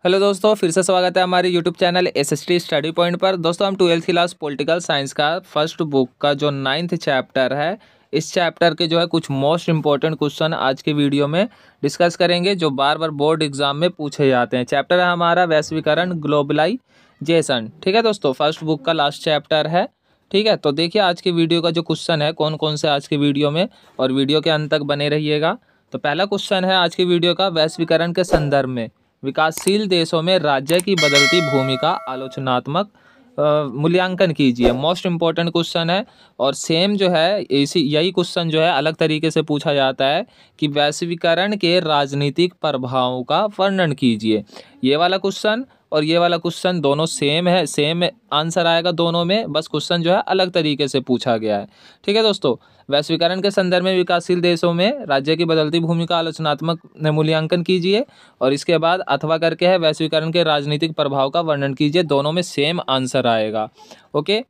Hello दोस्तों, फिर से स्वागत है हमारे YouTube channel SST study point पर। दोस्तों हम 12th क्लास पॉलिटिकल साइंस का फर्स्ट बुक का जो 9th चैप्टर है, इस चैप्टर के जो है कुछ मोस्ट इंपॉर्टेंट क्वेश्चन आज के वीडियो में डिस्कस करेंगे जो बार बार बोर्ड एग्जाम में पूछे जाते हैं। चैप्टर है हमारा वैश्वीकरण ग्लोबलाइजेशन। ठीक है दोस्तों, फर्स्ट बुक का लास्ट चैप्टर है। ठीक है, तो देखिए आज के वीडियो का जो क्वेश्चन है कौन कौन से आज के वीडियो में, और वीडियो के अंत तक बने रहिएगा। तो पहला क्वेश्चन है आज की वीडियो का, वैश्वीकरण के संदर्भ में विकासशील देशों में राज्य की बदलती भूमिका आलोचनात्मक मूल्यांकन कीजिए। मोस्ट इंपॉर्टेंट क्वेश्चन है और सेम जो है इसी यही क्वेश्चन जो है अलग तरीके से पूछा जाता है कि वैश्वीकरण के राजनीतिक प्रभावों का वर्णन कीजिए। ये वाला क्वेश्चन और ये वाला क्वेश्चन दोनों सेम है, सेम आंसर आएगा दोनों में, बस क्वेश्चन जो है अलग तरीके से पूछा गया है। ठीक है दोस्तों, वैश्वीकरण के संदर्भ में विकासशील देशों में राज्य की बदलती भूमिका आलोचनात्मक मूल्यांकन कीजिए, और इसके बाद अथवा करके है वैश्वीकरण के राजनीतिक प्रभाव का वर्णन कीजिए। दोनों में सेम आंसर आएगा। ओके,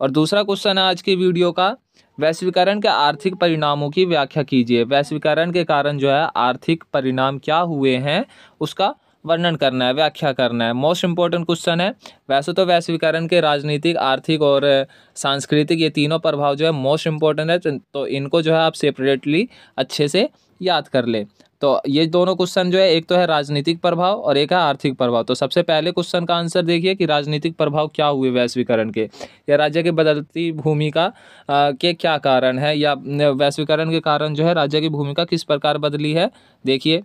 और दूसरा क्वेश्चन है आज की वीडियो का, वैश्वीकरण के आर्थिक परिणामों की व्याख्या कीजिए। वैश्वीकरण के कारण जो है आर्थिक परिणाम क्या हुए हैं उसका वर्णन करना है, व्याख्या करना है। मोस्ट इंपॉर्टेंट क्वेश्चन है। वैसे तो वैश्वीकरण के राजनीतिक, आर्थिक और सांस्कृतिक ये तीनों प्रभाव जो है मोस्ट इंपॉर्टेंट है, तो इनको जो है आप सेपरेटली अच्छे से याद कर ले। तो ये दोनों क्वेश्चन जो है, एक तो है राजनीतिक प्रभाव और एक है आर्थिक प्रभाव। तो सबसे पहले क्वेश्चन का आंसर देखिए कि राजनीतिक प्रभाव क्या हुए वैश्वीकरण के, या राज्य की बदलती भूमिका के क्या कारण है, या वैश्वीकरण के कारण जो है राज्य की भूमिका किस प्रकार बदली है। देखिए,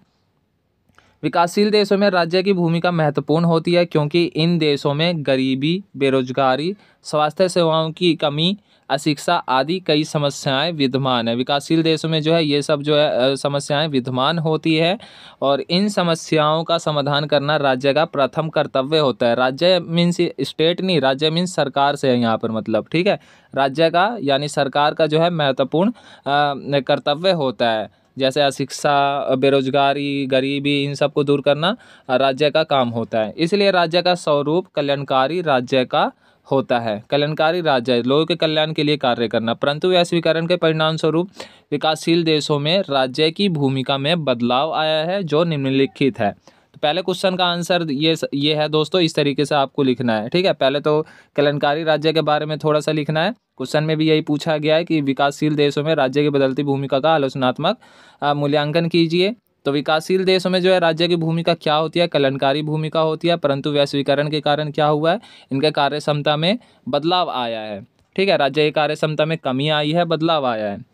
विकासशील देशों में राज्य की भूमिका महत्वपूर्ण होती है क्योंकि इन देशों में गरीबी, बेरोजगारी, स्वास्थ्य सेवाओं की कमी, अशिक्षा आदि कई समस्याएं विद्यमान है। विकासशील देशों में जो है ये सब जो है समस्याएं विद्यमान होती है, और इन समस्याओं का समाधान करना राज्य का प्रथम कर्तव्य होता है। राज्य मीन्स स्टेट नहीं, राज्य मीन्स सरकार से है यहाँ पर मतलब। ठीक है, राज्य का यानी सरकार का जो है महत्वपूर्ण कर्तव्य होता है। जैसे अशिक्षा, बेरोजगारी, गरीबी, इन सब को दूर करना राज्य का काम होता है। इसलिए राज्य का स्वरूप कल्याणकारी राज्य का होता है। कल्याणकारी राज्य, लोगों के कल्याण के लिए कार्य करना। परंतु वैश्वीकरण के परिणाम स्वरूप विकासशील देशों में राज्य की भूमिका में बदलाव आया है जो निम्नलिखित है। तो पहले क्वेश्चन का आंसर ये है दोस्तों, इस तरीके से आपको लिखना है। ठीक है, पहले तो कल्याणकारी राज्य के बारे में थोड़ा सा लिखना है। क्वेश्चन में भी यही पूछा गया है कि विकासशील देशों में राज्य की बदलती भूमिका का आलोचनात्मक मूल्यांकन कीजिए। तो विकासशील देशों में जो है राज्य की भूमिका क्या होती है, कल्याणकारी भूमिका होती है, परंतु वैश्वीकरण के कारण क्या हुआ है, इनके कार्य क्षमता में बदलाव आया है। ठीक है, राज्य की कार्य क्षमता में कमी आई है, बदलाव आया है।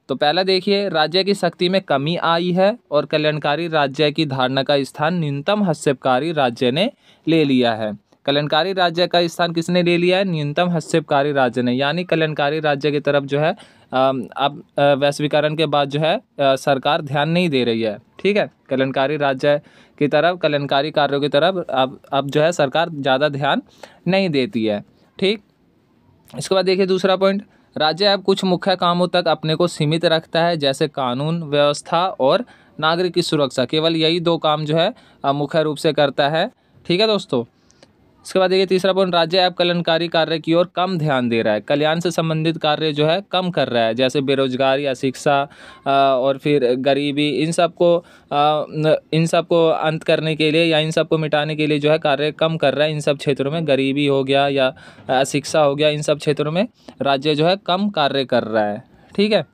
तो पहला देखिए, राज्य की शक्ति में कमी आई है और कल्याणकारी राज्य की धारणा का स्थान न्यूनतम हस्तक्षेपकारी राज्य ने ले लिया है। कल्याणकारी राज्य का स्थान किसने ले लिया है, न्यूनतम हस्तक्षेपकारी राज्य ने, यानी कल्याणकारी राज्य की तरफ जो है अब वैश्वीकरण के बाद जो है सरकार ध्यान नहीं दे रही है। ठीक है, कल्याणकारी राज्य की तरफ, कल्याणकारी कार्यों की तरफ अब जो है सरकार ज़्यादा ध्यान नहीं देती है। ठीक, इसके बाद देखिए दूसरा पॉइंट, राज्य अब कुछ मुख्य कामों तक अपने को सीमित रखता है, जैसे कानून व्यवस्था और नागरिक की सुरक्षा। केवल यही दो काम जो है मुख्य रूप से करता है। ठीक है दोस्तों, इसके बाद देखिए तीसरा पॉइंट, राज्य अब कल्याणकारी कार्य की ओर कम ध्यान दे रहा है। कल्याण से संबंधित कार्य जो है कम कर रहा है, जैसे बेरोजगारी, अशिक्षा और फिर गरीबी, इन सबको अंत करने के लिए या इन सबको मिटाने के लिए जो है कार्य कम कर रहा है। इन सब क्षेत्रों में, गरीबी हो गया या अशिक्षा हो गया, इन सब क्षेत्रों में राज्य जो है कम कार्य कर रहा है। ठीक है,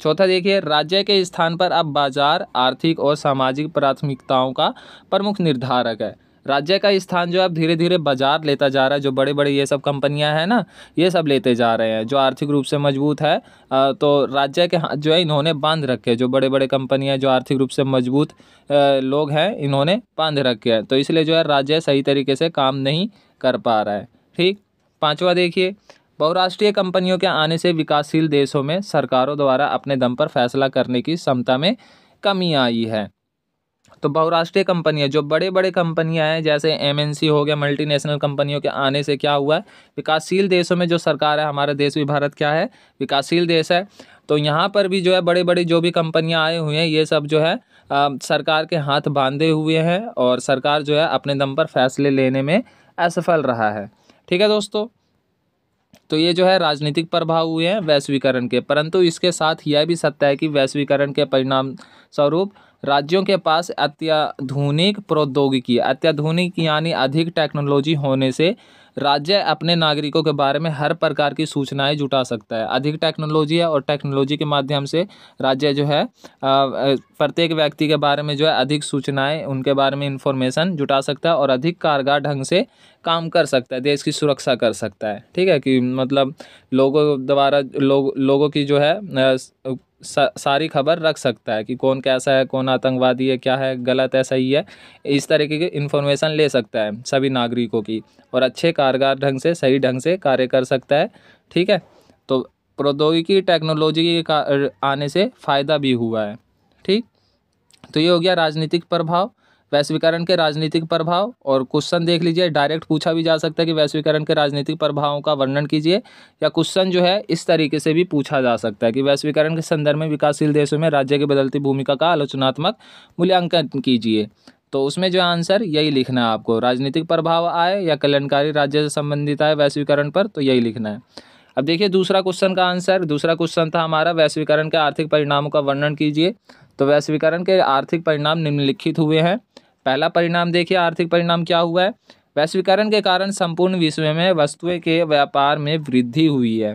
चौथा देखिए, राज्य के स्थान पर अब बाजार आर्थिक और सामाजिक प्राथमिकताओं का प्रमुख निर्धारक है। राज्य का स्थान जो अब धीरे धीरे बाजार लेता जा रहा है। जो बड़े बड़े ये सब कंपनियां हैं ना, ये सब लेते जा रहे हैं। जो आर्थिक रूप से मजबूत है तो राज्य के हाथ जो है इन्होंने बांध रखे हैं। जो बड़े बड़े कंपनियां, जो आर्थिक रूप से मजबूत लोग हैं, इन्होंने बांध रखे हैं। तो इसलिए जो है राज्य सही तरीके से काम नहीं कर पा रहा है। ठीक, पांचवा देखिए, बहुराष्ट्रीय कंपनियों के आने से विकासशील देशों में सरकारों द्वारा अपने दम पर फैसला करने की क्षमता में कमी आई है। तो बहुराष्ट्रीय कंपनियां, जो बड़े बड़े कंपनियां हैं, जैसे एमएनसी हो गया, मल्टीनेशनल कंपनियों के आने से क्या हुआ है, विकासशील देशों में जो सरकार है, हमारा देश भी भारत क्या है, विकासशील देश है, तो यहाँ पर भी जो है बड़े बड़े जो भी कंपनियां आए हुए हैं, ये सब जो है सरकार के हाथ बांधे हुए हैं, और सरकार जो है अपने दम पर फैसले लेने में असफल रहा है। ठीक है दोस्तों, तो ये जो है राजनीतिक प्रभाव हुए हैं वैश्वीकरण के, परंतु इसके साथ यह भी सत्य है कि वैश्वीकरण के परिणाम स्वरूप राज्यों के पास अत्याधुनिक प्रौद्योगिकी, अत्याधुनिक यानी अधिक टेक्नोलॉजी होने से राज्य अपने नागरिकों के बारे में हर प्रकार की सूचनाएं जुटा सकता है। अधिक टेक्नोलॉजी है और टेक्नोलॉजी के माध्यम से राज्य जो है प्रत्येक व्यक्ति के बारे में जो है अधिक सूचनाएं, उनके बारे में इंफॉर्मेशन जुटा सकता है और अधिक कारगर ढंग से काम कर सकता है, देश की सुरक्षा कर सकता है। ठीक है, कि मतलब लोगों द्वारा लोगों की जो है सारी खबर रख सकता है कि कौन कैसा है, कौन आतंकवादी है, क्या है, गलत है, सही है, इस तरीके की इन्फॉर्मेशन ले सकता है सभी नागरिकों की और अच्छे कारगर ढंग से, सही ढंग से कार्य कर सकता है। ठीक है, तो प्रौद्योगिकी टेक्नोलॉजी के आने से फ़ायदा भी हुआ है। ठीक, तो ये हो गया राजनीतिक प्रभाव, वैश्वीकरण के राजनीतिक प्रभाव। और क्वेश्चन देख लीजिए, डायरेक्ट पूछा भी जा सकता है कि वैश्वीकरण के राजनीतिक प्रभावों का वर्णन कीजिए, या क्वेश्चन जो है इस तरीके से भी पूछा जा सकता है कि वैश्वीकरण के संदर्भ में विकासशील देशों में राज्य की बदलती भूमिका का आलोचनात्मक मूल्यांकन कीजिए। तो उसमें जो आंसर यही लिखना है आपको, राजनीतिक प्रभाव आए या कल्याणकारी राज्य से संबंधित आए वैश्वीकरण पर, तो यही लिखना है। अब देखिए दूसरा क्वेश्चन का आंसर, दूसरा क्वेश्चन था हमारा वैश्वीकरण के आर्थिक परिणामों का वर्णन कीजिए। तो वैश्वीकरण के आर्थिक परिणाम निम्नलिखित हुए हैं। पहला परिणाम देखिए, आर्थिक परिणाम क्या हुआ है, वैश्वीकरण के कारण संपूर्ण विश्व में वस्तुओं के व्यापार में वृद्धि हुई है।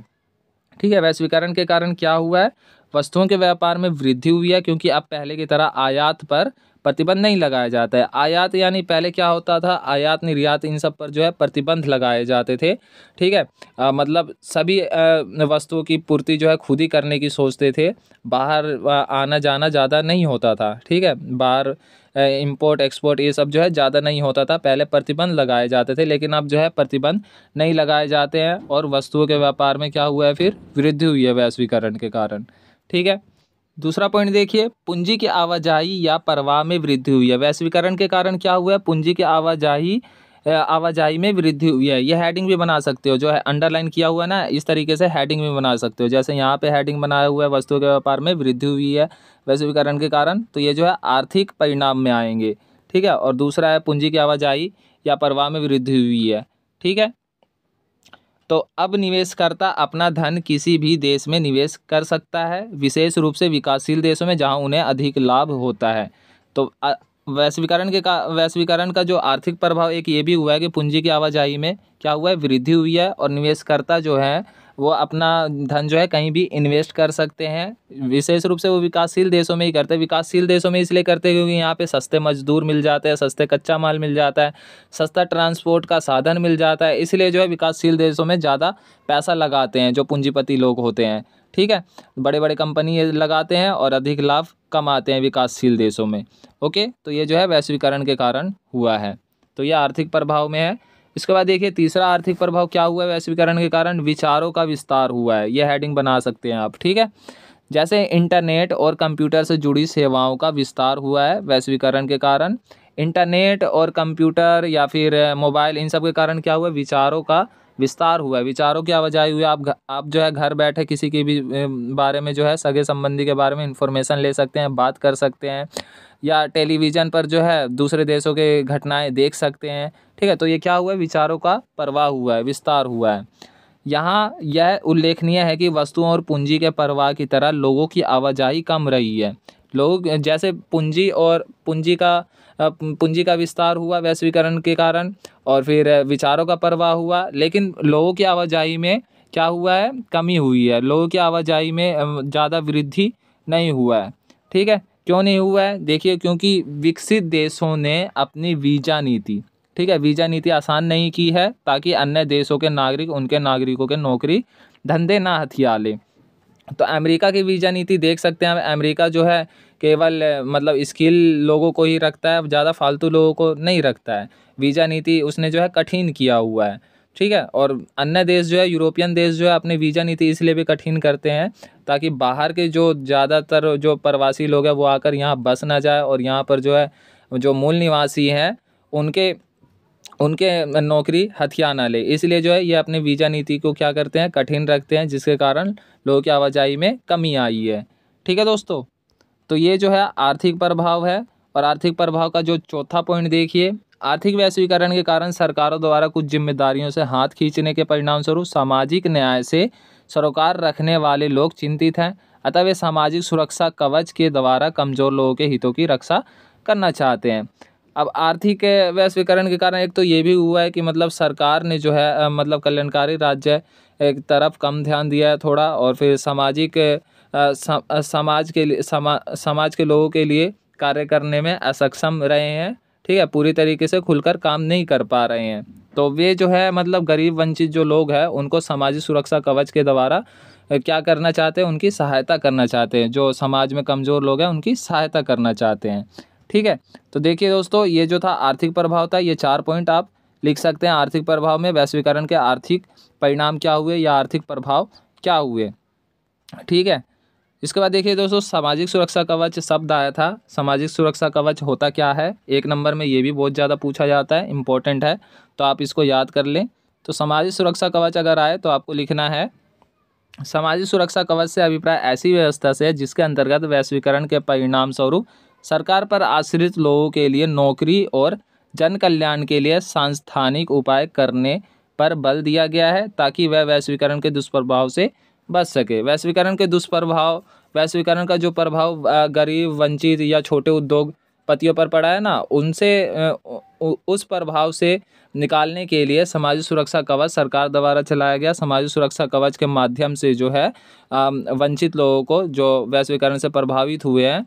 ठीक है, वैश्वीकरण के कारण क्या हुआ है, वस्तुओं के व्यापार में वृद्धि हुई है, क्योंकि अब पहले की तरह आयात पर प्रतिबंध नहीं लगाया जाता है। आयात यानी पहले क्या होता था, आयात निर्यात इन सब पर जो है प्रतिबंध लगाए जाते थे। ठीक है, मतलब सभी वस्तुओं की पूर्ति जो है खुद ही करने की सोचते थे, बाहर आना जाना ज़्यादा नहीं होता था। ठीक है, बाहर इंपोर्ट एक्सपोर्ट ये सब जो है ज़्यादा नहीं होता था, पहले प्रतिबंध लगाए जाते थे, लेकिन अब जो है प्रतिबंध नहीं लगाए जाते हैं और वस्तुओं के व्यापार में क्या हुआ है, फिर वृद्धि हुई है वैश्वीकरण के कारण। ठीक है, दूसरा पॉइंट देखिए, पूंजी की आवाजाही या प्रवाह में वृद्धि हुई है। वैश्वीकरण के कारण क्या हुआ है, पूंजी की आवाजाही में वृद्धि हुई है। यह हेडिंग भी बना सकते हो, जो है अंडरलाइन किया हुआ है ना, इस तरीके से हेडिंग भी बना सकते हो। जैसे यहाँ पे हेडिंग बनाया हुआ है, वस्तुओं के व्यापार में वृद्धि हुई है वैश्वीकरण के कारण, तो ये जो है आर्थिक परिणाम में आएंगे। ठीक है, और दूसरा है पूंजी की आवाजाही या प्रवाह में वृद्धि हुई है। ठीक है, तो अब निवेशकर्ता अपना धन किसी भी देश में निवेश कर सकता है, विशेष रूप से विकासशील देशों में जहां उन्हें अधिक लाभ होता है। तो वैश्वीकरण का जो आर्थिक प्रभाव एक ये भी हुआ है कि पूंजी की आवाजाही में क्या हुआ है, वृद्धि हुई है, और निवेशकर्ता जो है वो अपना धन जो है कहीं भी इन्वेस्ट कर सकते हैं। विशेष रूप से वो विकासशील देशों में ही करते हैं। विकासशील देशों में इसलिए करते हैं क्योंकि यहाँ पे सस्ते मजदूर मिल जाते हैं, सस्ते कच्चा माल मिल जाता है, सस्ता ट्रांसपोर्ट का साधन मिल जाता है, इसलिए जो है विकासशील देशों में ज़्यादा पैसा लगाते हैं जो पूंजीपति लोग होते हैं। ठीक है, बड़े बड़े कंपनी ये लगाते हैं और अधिक लाभ कमाते हैं विकासशील देशों में। ओके, तो ये जो है वैश्वीकरण के कारण हुआ है, तो ये आर्थिक प्रभाव में है। इसके बाद देखिए तीसरा आर्थिक प्रभाव क्या हुआ है वैश्वीकरण के कारण, विचारों का विस्तार हुआ है। यह हेडिंग बना सकते हैं आप। ठीक है, जैसे इंटरनेट और कंप्यूटर से जुड़ी सेवाओं का विस्तार हुआ है वैश्वीकरण के कारण। इंटरनेट और कंप्यूटर या फिर मोबाइल, इन सब के कारण क्या हुआ है, विचारों का विस्तार हुआ है, विचारों की आवाजाही हुई है। आप जो है घर बैठे किसी के भी बारे में जो है, सगे संबंधी के बारे में इंफॉर्मेशन ले सकते हैं, बात कर सकते हैं, या टेलीविज़न पर जो है दूसरे देशों के घटनाएं देख सकते हैं। ठीक है, तो ये क्या हुआ है, विचारों का प्रवाह हुआ है, विस्तार हुआ है। यहाँ यह उल्लेखनीय है कि वस्तुओं और पूंजी के प्रवाह की तरह लोगों की आवाजाही कम रही है। लोग जैसे पूंजी का विस्तार हुआ वैश्वीकरण के कारण, और फिर विचारों का प्रवाह हुआ, लेकिन लोगों की आवाजाही में क्या हुआ है, कमी हुई है। लोगों की आवाजाही में ज़्यादा वृद्धि नहीं हुआ है। ठीक है, क्यों नहीं हुआ है, देखिए क्योंकि विकसित देशों ने अपनी वीज़ा नीति, ठीक है, वीज़ा नीति आसान नहीं की है ताकि अन्य देशों के नागरिक उनके नागरिकों के नौकरी धंधे ना हथिया लें। तो अमेरिका की वीज़ा नीति देख सकते हैं। अमेरिका जो है केवल मतलब स्किल लोगों को ही रखता है, ज़्यादा फालतू लोगों को नहीं रखता है। वीज़ा नीति उसने जो है कठिन किया हुआ है। ठीक है, और अन्य देश जो है, यूरोपियन देश जो है, अपनी वीज़ा नीति इसलिए भी कठिन करते हैं ताकि बाहर के जो ज़्यादातर जो प्रवासी लोग हैं वो आकर यहाँ बस ना जाए, और यहाँ पर जो है जो मूल निवासी हैं उनके नौकरी हथिया ना ले, इसलिए जो है ये अपने वीज़ा नीति को क्या करते हैं, कठिन रखते हैं, जिसके कारण लोगों की आवाजाही में कमी आई है। ठीक है दोस्तों, तो ये जो है आर्थिक प्रभाव है। और आर्थिक प्रभाव का जो चौथा पॉइंट देखिए, आर्थिक वैश्वीकरण के कारण सरकारों द्वारा कुछ जिम्मेदारियों से हाथ खींचने के परिणाम स्वरूप सामाजिक न्याय से सरोकार रखने वाले लोग चिंतित हैं। अतः वे सामाजिक सुरक्षा कवच के द्वारा कमजोर लोगों के हितों की रक्षा करना चाहते हैं। अब आर्थिक वैश्वीकरण के कारण एक तो ये भी हुआ है कि मतलब सरकार ने जो है मतलब कल्याणकारी राज्य एक तरफ कम ध्यान दिया है थोड़ा, और फिर सामाजिक समाज के लोगों के लिए कार्य करने में असक्षम रहे हैं। ठीक है, पूरी तरीके से खुलकर काम नहीं कर पा रहे हैं। तो वे जो है मतलब गरीब वंचित जो लोग हैं उनको सामाजिक सुरक्षा कवच के द्वारा क्या करना चाहते हैं, उनकी सहायता करना चाहते हैं। जो समाज में कमज़ोर लोग हैं उनकी सहायता करना चाहते हैं। ठीक है, तो देखिए दोस्तों, ये जो था आर्थिक प्रभाव था, ये 4 पॉइंट आप लिख सकते हैं। आर्थिक प्रभाव में वैश्वीकरण के आर्थिक परिणाम क्या हुए या आर्थिक प्रभाव क्या हुए। ठीक है, इसके बाद देखिए दोस्तों, सामाजिक सुरक्षा कवच शब्द आया था। सामाजिक सुरक्षा कवच होता क्या है, 1 नंबर में ये भी बहुत ज़्यादा पूछा जाता है, इंपॉर्टेंट है, तो आप इसको याद कर लें। तो सामाजिक सुरक्षा कवच अगर आए तो आपको लिखना है, सामाजिक सुरक्षा कवच से अभिप्राय ऐसी व्यवस्था से है जिसके अंतर्गत वैश्वीकरण के परिणाम स्वरूप सरकार पर आश्रित लोगों के लिए नौकरी और जन कल्याण के लिए सांस्थानिक उपाय करने पर बल दिया गया है, ताकि वह वैश्वीकरण के दुष्प्रभाव से बच सके। वैश्वीकरण का जो प्रभाव गरीब वंचित या छोटे उद्योगपतियों पर पड़ा है ना, उनसे उस प्रभाव से निकालने के लिए सामाजिक सुरक्षा कवच सरकार द्वारा चलाया गया। सामाजिक सुरक्षा कवच के माध्यम से जो है वंचित लोगों को जो वैश्वीकरण से प्रभावित हुए हैं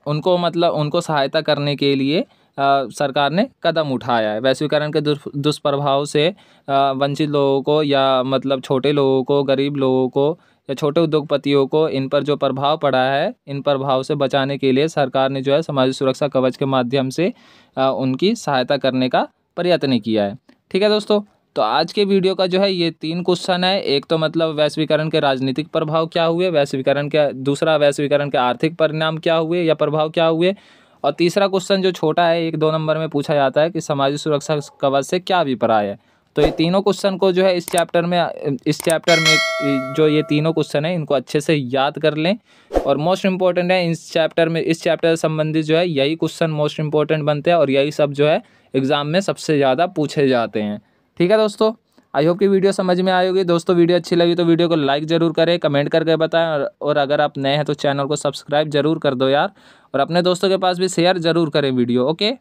उनको सहायता करने के लिए सरकार ने कदम उठाया है। वैश्वीकरण के दुष्प्रभाव से वंचित लोगों को या मतलब छोटे लोगों को, गरीब लोगों को या छोटे उद्योगपतियों को, इन पर जो प्रभाव पड़ा है, इन प्रभाव से बचाने के लिए सरकार ने जो है सामाजिक सुरक्षा कवच के माध्यम से उनकी सहायता करने का प्रयत्न किया है। ठीक है दोस्तों, तो आज के वीडियो का जो है ये 3 क्वेश्चन है। एक तो मतलब वैश्वीकरण के राजनीतिक प्रभाव क्या हुए, दूसरा वैश्वीकरण के आर्थिक परिणाम क्या हुए या प्रभाव क्या हुए, और तीसरा क्वेश्चन जो छोटा है 1-2 नंबर में पूछा जाता है कि सामाजिक सुरक्षा कवच से क्या अभिप्राय है। तो ये तीनों क्वेश्चन को जो है इस चैप्टर में जो ये तीनों क्वेश्चन है इनको अच्छे से याद कर लें, और मोस्ट इम्पोर्टेंट है इस चैप्टर से संबंधित जो है यही क्वेश्चन मोस्ट इम्पोर्टेंट बनते हैं, और यही सब जो है एग्जाम में सबसे ज़्यादा पूछे जाते हैं। ठीक है दोस्तों, आई होप कि वीडियो समझ में आई होगी। दोस्तों वीडियो अच्छी लगी तो वीडियो को लाइक ज़रूर करें, कमेंट करके बताएं, और अगर आप नए हैं तो चैनल को सब्सक्राइब जरूर कर दो यार, और अपने दोस्तों के पास भी शेयर ज़रूर करें वीडियो। ओके।